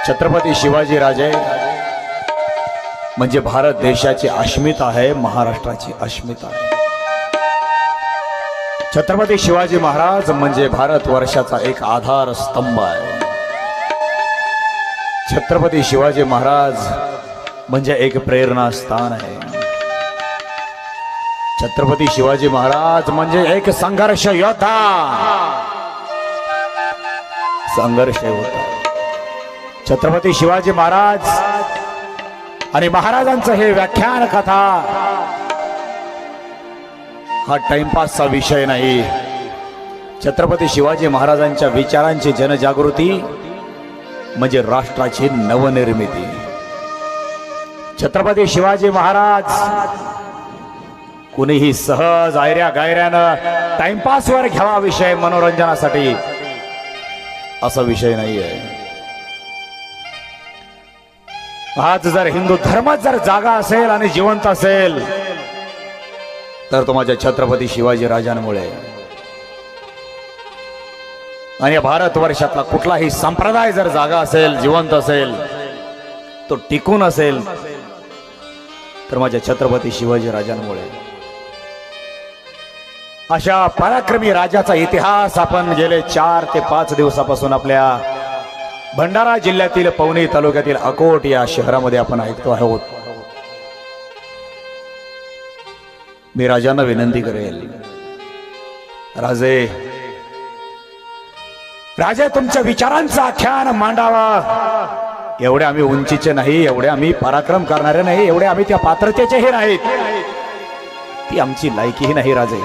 छत्रपती शिवाजी राजे म्हणजे भारत देशाची अस्मिता आहे, महाराष्ट्राची अस्मिता आहे। छत्रपती शिवाजी महाराज म्हणजे भारत वर्षाचा एक आधार स्तंभ आहे। छत्रपती शिवाजी महाराज म्हणजे एक प्रेरणा स्थान आहे। छत्रपती शिवाजी महाराज म्हणजे एक संघर्ष योद्धा, संघर्ष होता। छत्रपती शिवाजी महाराज आणि महाराजांचं हे व्याख्यान कथा हा टाइमपासचा विषय नाही। छत्रपती शिवाजी महाराजांच्या विचारांची जनजागृती म्हणजे राष्ट्राची नवनिर्मिती। छत्रपती शिवाजी महाराज कुणीही सहज आयऱ्या गायऱ्यानं टाइमपासवर घ्यावा विषय, मनोरंजनासाठी असा विषय नाही आहे। आज जर हिंदू धर्म जर जागा असेल आणि जिवंत असेल तर तो माझ्या छत्रपती शिवाजी राजांमुळे। आणि भारत वर्षातला कुठलाही संप्रदाय जर जागा असेल, जिवंत असेल, तो टिकून असेल तर माझ्या छत्रपती शिवाजी राजांमुळे। अशा पराक्रमी राजाचा इतिहास आपण गेले 4 ते 5 दिवसापासून आपल्या भंडारा जिल्ह्यातील पवनी तालुक्यातील अकोट या शहरामध्ये आपण ऐकतो आहोत। मी राजांना विनंती करेल, राजे तुमच्या विचारांचं आख्यान मांडावा। एवढे आम्ही उंचीचे नाही, एवढे आम्ही पराक्रम करणारे नाही, एवढे आम्ही त्या पात्रतेचेही नाहीत, ती आमची लायकीही नाही राजे।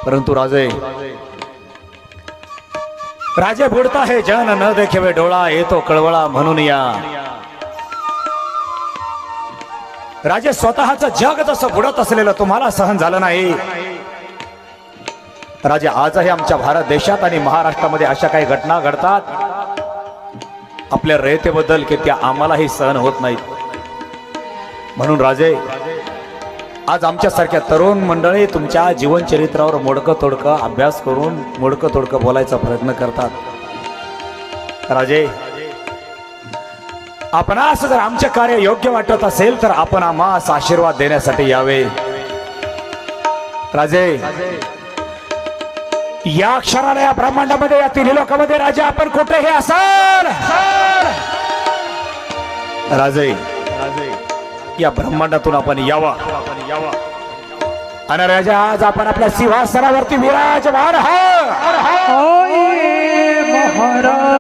परंतु राजे बुडता है जन न देखेवे डोळा, येतो कळवळा म्हणून या। राजे स्वतःचं जग जसं बुडत असलेलं तुम्हाला सहन झालं नाही। राजे आजही आमच्या भारत देशात आणि महाराष्ट्रामध्ये अशा काही घटना घडतात आपल्या रयतेबद्दल की त्या आम्हालाही सहन होत नाहीत। म्हणून राजे आज आमच्यासारख्या तरुण मंडळी तुमच्या जीवन चरित्रावर मोडकं तोडकं अभ्यास करून मोडकं तोडकं बोलायचा प्रयत्न करतात। राजे आपणास जर आमचे कार्य योग्य वाटत असेल तर आपण आम्हास आशीर्वाद देण्यासाठी यावे। राजे या क्षणाला या ब्रह्मांडामध्ये, या तिन्ही लोकांमध्ये राजे आपण कुठेही असाल, राजे या ब्रह्मांडातून आपण यावा। आणि राजा आज आपण आपल्या सिंहासनावरती विराजमान आहात।